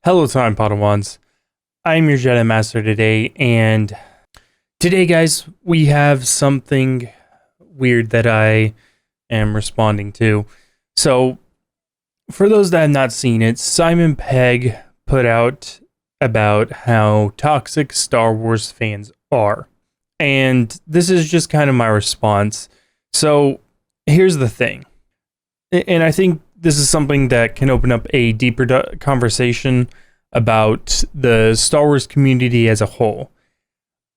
Hello, time Padawans. I'm your Jedi Master today, and today, guys, we have something weird that I am responding to. So, for those that have not seen it, Simon Pegg put out about how toxic Star Wars fans are. And this is just kind of my response. So, here's the thing. And I think this is something that can open up a deeper conversation about the Star Wars community as a whole.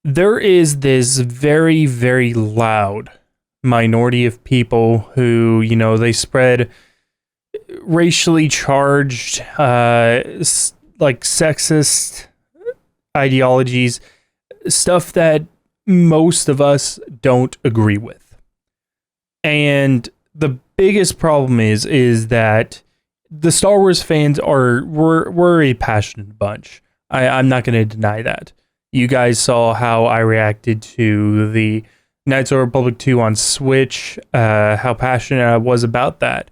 There is this very, very loud minority of people who, they spread racially charged, like sexist ideologies, stuff that most of us don't agree with. And the biggest problem is that the Star Wars fans we're a passionate bunch. I'm not going to deny that. You guys saw how I reacted to the Knights of the Republic 2 on Switch, how passionate I was about that.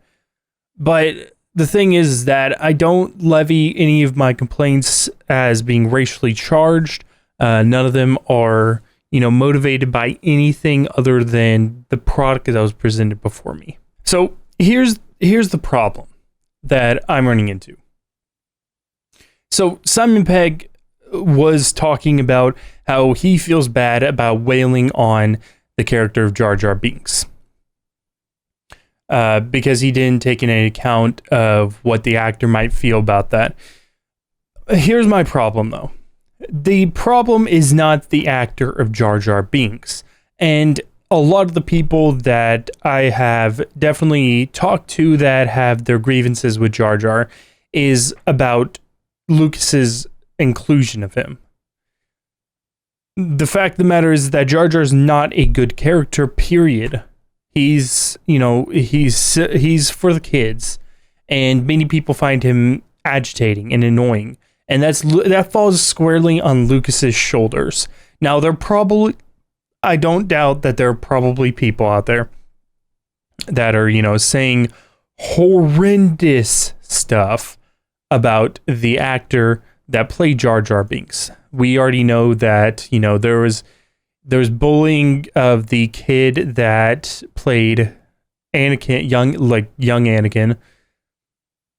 But the thing is that I don't levy any of my complaints as being racially charged. None of them are, motivated by anything other than the product that was presented before me. So here's the problem that I'm running into. So Simon Pegg was talking about how he feels bad about wailing on the character of Jar Jar Binks because he didn't take into account of what the actor might feel about that. Here's my problem, though. The problem is not the actor of Jar Jar Binks. And a lot of the people that I have definitely talked to that have their grievances with Jar Jar is about Lucas's inclusion of him. The fact of the matter is that Jar Jar is not a good character, period. He's for the kids, and many people find him agitating and annoying, and that falls squarely on Lucas's shoulders. Now, I don't doubt that there are probably people out there that are, saying horrendous stuff about the actor that played Jar Jar Binks. We already know that, there was bullying of the kid that played Anakin, young Anakin.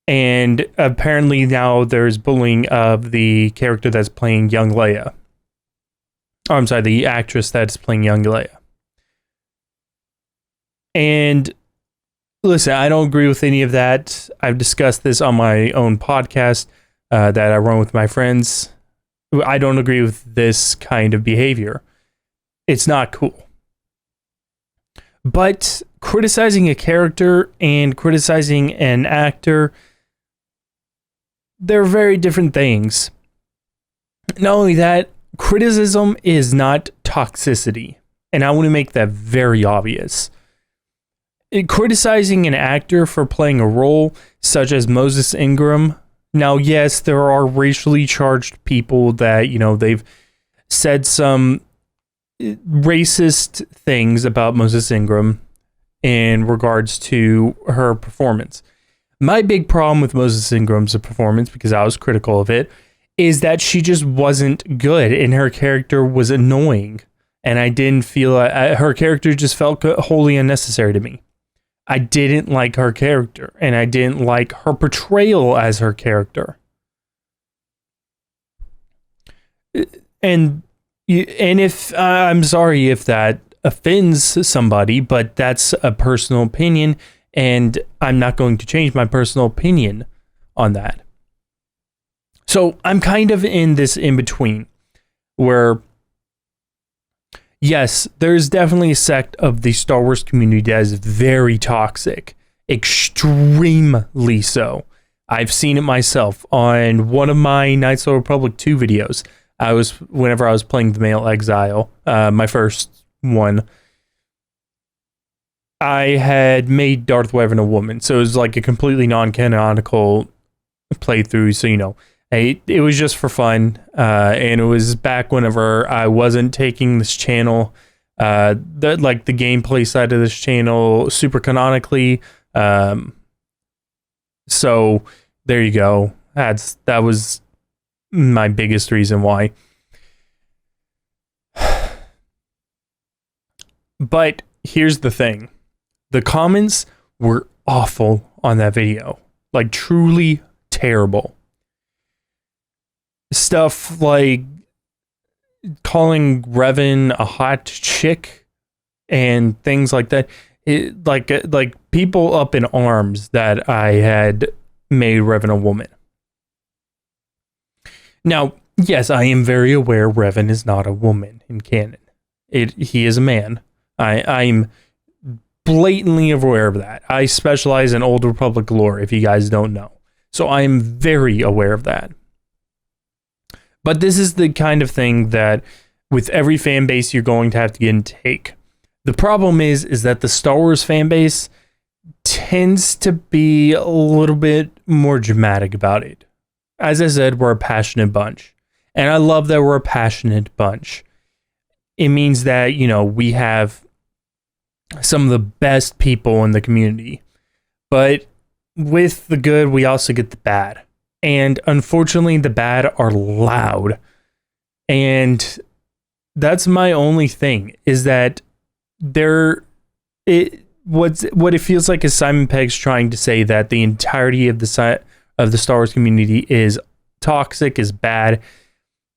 And apparently now there's bullying of the character that's playing young Leia. Oh, I'm sorry, the actress that's playing young Leia. And listen, I don't agree with any of that. I've discussed this on my own podcast that I run with my friends. I don't agree with this kind of behavior. It's not cool. But criticizing a character and criticizing an actor, they're very different things. Not only that, criticism is not toxicity, and I want to make that very obvious. Criticizing an actor for playing a role such as Moses Ingram. Now, yes, there are racially charged people that, they've said some racist things about Moses Ingram in regards to her performance. My big problem with Moses Ingram's performance, because I was critical of it, is that she just wasn't good and her character was annoying. And I didn't feel her character just felt wholly unnecessary to me. I didn't like her character and I didn't like her portrayal as her character. And if I'm sorry if that offends somebody, but that's a personal opinion and I'm not going to change my personal opinion on that. So I'm kind of in this in-between where, yes, there's definitely a sect of the Star Wars community that is very toxic, extremely so. I've seen it myself on one of my Knights of the Republic 2 videos. Whenever I was playing The Male Exile, my first one, I had made Darth Revan a woman. So it was like a completely non-canonical playthrough. So, it was just for fun, and it was back whenever I wasn't taking this channel, the gameplay side of this channel super canonically. So there you go. That was my biggest reason why. But here's the thing. The comments were awful on that video. Like, truly terrible. Stuff like calling Revan a hot chick and things like that. Like people up in arms that I had made Revan a woman. Now, yes, I am very aware Revan is not a woman in canon. He is a man. I'm blatantly aware of that. I specialize in Old Republic lore, if you guys don't know. So I am very aware of that. But this is the kind of thing that with every fan base you're going to have to get and take. The problem is that the Star Wars fan base tends to be a little bit more dramatic about it. As I said, we're a passionate bunch. And I love that we're a passionate bunch. It means that, you know, we have some of the best people in the community. But with the good, we also get the bad. And unfortunately, the bad are loud. And that's my only thing, is that what it feels like is Simon Pegg's trying to say that the entirety of the Star Wars community is toxic, is bad.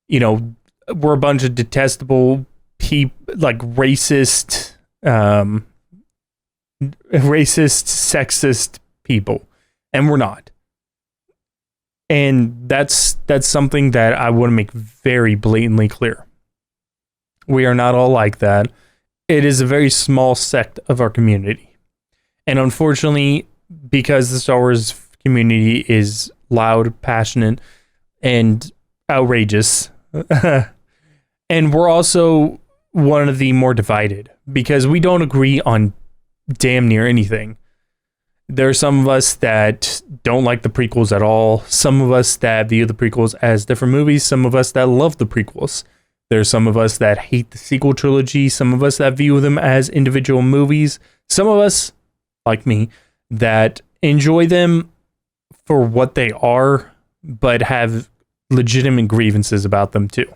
You know, we're a bunch of detestable people, like racist, sexist people, and we're not. And that's something that I want to make very blatantly clear. We are not all like that. It is a very small sect of our community. And unfortunately, because the Star Wars community is loud, passionate, and outrageous, and we're also one of the more divided, because we don't agree on damn near anything. There are some of us that don't like the prequels at all. Some of us that view the prequels as different movies. Some of us that love the prequels. There's some of us that hate the sequel trilogy. Some of us that view them as individual movies. Some of us, like me, that enjoy them for what they are, but have legitimate grievances about them too.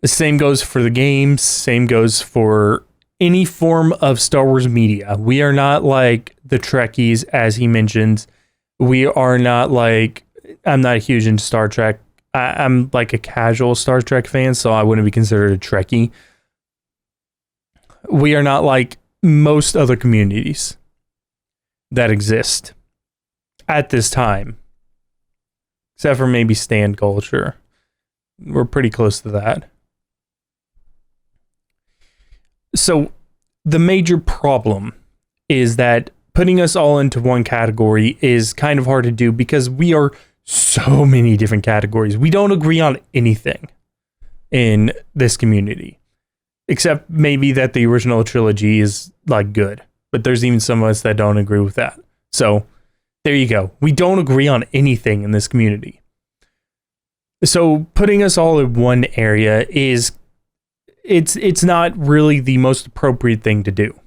The same goes for the games. Same goes for any form of Star Wars media. We are not like the Trekkies, as he mentions. We are not like, I'm not huge into Star Trek. I'm like a casual Star Trek fan, so I wouldn't be considered a Trekkie. We are not like most other communities that exist at this time, except for maybe Stan culture. We're pretty close to that. So the major problem is that putting us all into one category is kind of hard to do, because we are so many different categories. We don't agree on anything in this community, except maybe that the original trilogy is like good, but there's even some of us that don't agree with that. So there you go. We don't agree on anything in this community. So putting us all in one area is it's not really the most appropriate thing to do.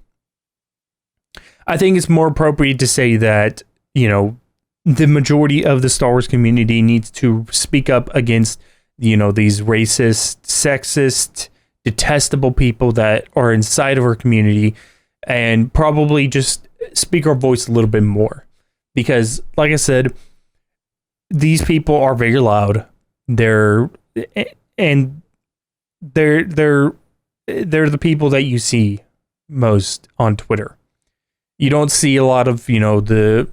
I think it's more appropriate to say that, you know, the majority of the Star Wars community needs to speak up against, you know, these racist, sexist, detestable people that are inside of our community, and probably just speak our voice a little bit more. Because, like I said, these people are very loud. They're the people that you see most on Twitter. You don't see a lot of, you know, the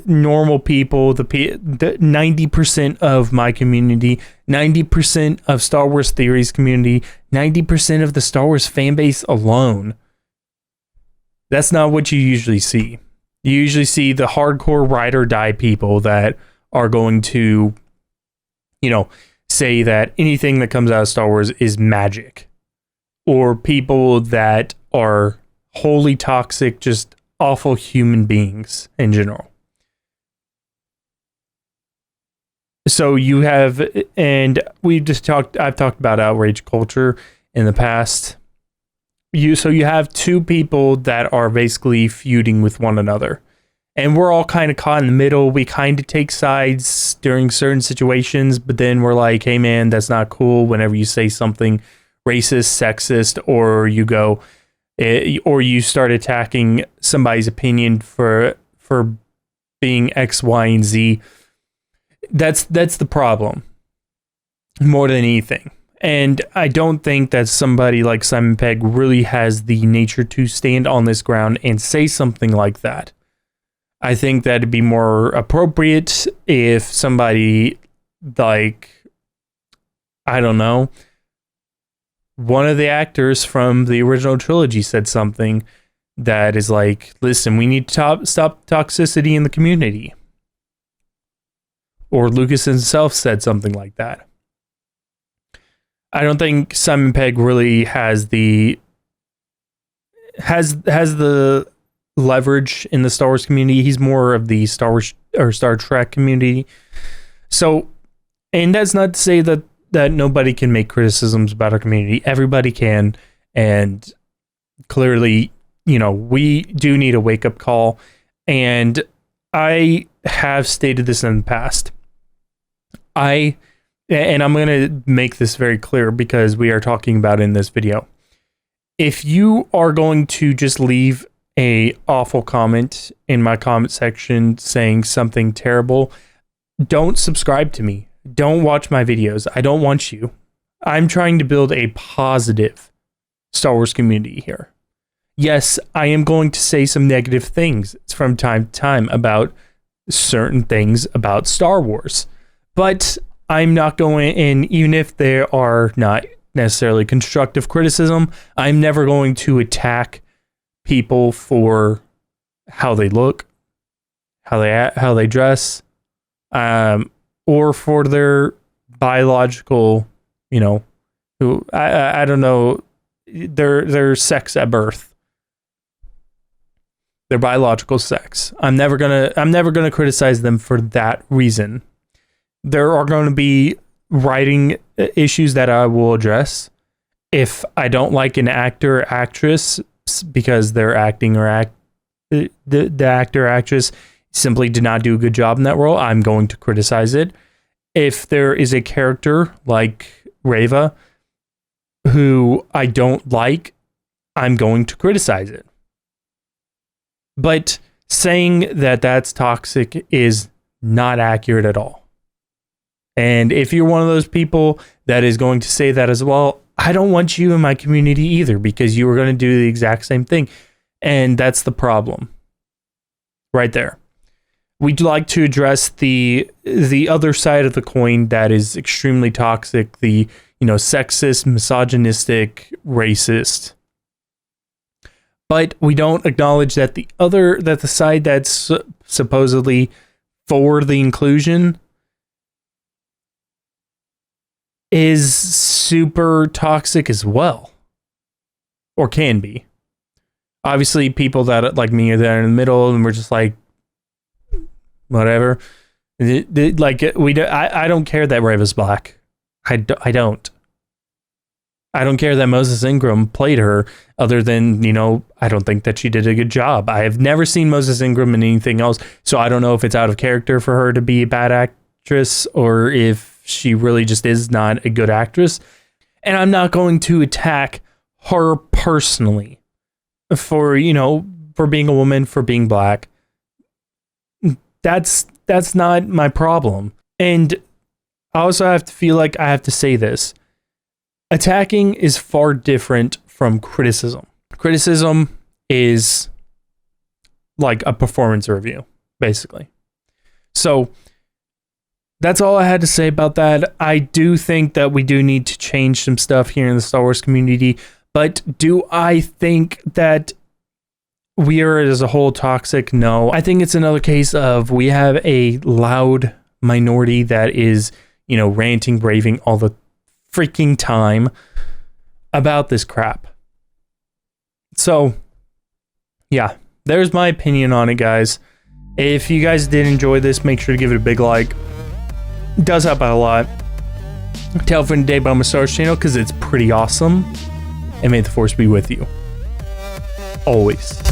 normal people, the 90% of my community, 90% of Star Wars Theories community, 90% of the Star Wars fan base alone. That's not what you usually see. You usually see the hardcore ride or die people that are going to, you know, say that anything that comes out of Star Wars is magic, or people that are wholly toxic, just awful human beings in general. So you have, and I've talked about outrage culture in the past. So you have two people that are basically feuding with one another, And we're all kind of caught in the middle. We kind of take sides during certain situations, but then we're like, hey man, that's not cool whenever you say something racist, sexist, or you go, or you start attacking somebody's opinion for being X, Y, and Z. That's the problem more than anything. And I don't think that somebody like Simon Pegg really has the nature to stand on this ground and say something like that. I think that it'd be more appropriate if somebody like, I don't know, one of the actors from the original trilogy said something that is like, listen, we need to stop toxicity in the community. Or Lucas himself said something like that. I don't think Simon Pegg really has the leverage in the Star Wars community. He's more of the Star Wars or Star Trek community. So, and that's not to say that nobody can make criticisms about our community. Everybody can, and clearly, you know, we do need a wake-up call. And I have stated this in the past. And I'm going to make this very clear because we are talking about it in this video. If you are going to just leave a awful comment in my comment section saying something terrible, don't subscribe to me. Don't watch my videos. I don't want you. I'm trying to build a positive Star Wars community here. Yes, I am going to say some negative things from time to time about certain things about Star Wars, but I'm not going, and even if there are not necessarily constructive criticism, I'm never going to attack people for how they look, how they dress, or for their biological, you know, who I don't know, their sex at birth, their biological sex. I'm never gonna criticize them for that reason. There are going to be writing issues that I will address. If I don't like an actor or actress because they're acting or the actor or actress simply did not do a good job in that role, I'm going to criticize it. If there is a character like Reva who I don't like, I'm going to criticize it. But saying that that's toxic is not accurate at all. And if you're one of those people that is going to say that as well, I don't want you in my community either, because you are going to do the exact same thing. And that's the problem right there. We'd like to address the other side of the coin that is extremely toxic, the, you know, sexist, misogynistic, racist. But we don't acknowledge that the side that's supposedly for the inclusion is super toxic as well, or can be. Obviously, people that like me are there in the middle, and we're just like, whatever. I don't care that Reva's black. I don't. I don't care that Moses Ingram played her, other than, you know, I don't think that she did a good job. I have never seen Moses Ingram in anything else, so I don't know if it's out of character for her to be a bad actress or if she really just is not a good actress. And I'm not going to attack her personally for, you know, for being a woman, for being black. That's not my problem. And I also have to feel like I have to say this. Attacking is far different from criticism. Criticism is like a performance review, basically. So that's all I had to say about that. I do think that we do need to change some stuff here in the Star Wars community, but do I think that we are as a whole toxic? No. I think it's another case of we have a loud minority that is, you know, ranting, raving all the freaking time about this crap. So, yeah, there's my opinion on it, guys. If you guys did enjoy this, make sure to give it a big like. It does help out a lot. Tell a friend today about my Star Wars channel because it's pretty awesome. And may the Force be with you. Always.